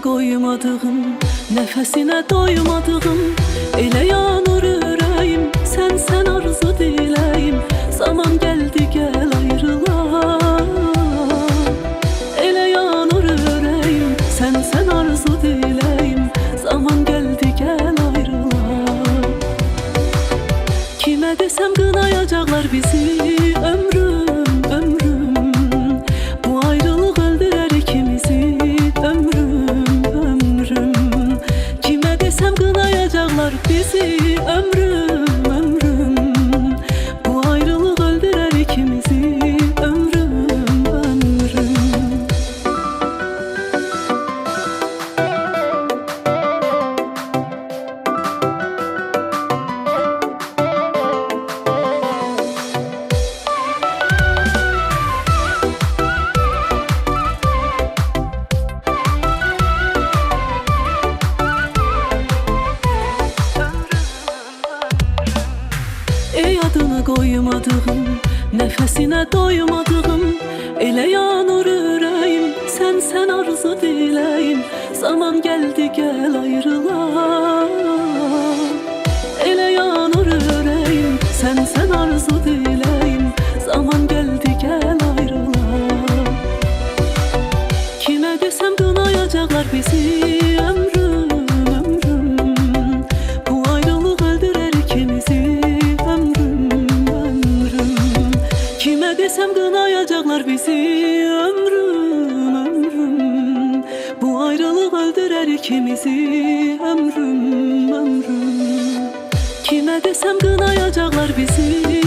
adını koymadığım, nefesine doymadığım, elə yanır ürəyim, sen arzu diləyim. Zaman geldi gel ayrılar, elə yanır ürəyim, sen arzu diləyim. Zaman geldi gel ayrılar. Kime desem kınayacaklar bizi, ömrüm, ömrüm. Bu ayrılık öldürer ikimizi, ömrüm, ömrüm. Kime desem kınayacaklar bizi, ömrüm, ömrüm. Bu ayrılık öldürer ikimizi, ömrüm, ömrüm. Ey adını koymadığım, nefesine doymadığım, elə yanır ürəyim, sen arzu diləyim. Zaman geldi gel ayrılar, elə yanır ürəyim, sen arzu diləyim. Zaman geldi gel ayrılar. Kime desem kınayacaklar bizi, ömrüm, ömrüm. Bu ayrılık öldürer ikimizi, kime desem kınayacaklar bizi, ömrüm, ömrüm. Bu ayrılık öldürer ikimizi, ömrüm, ömrüm. Kime desem kınayacaklar bizi,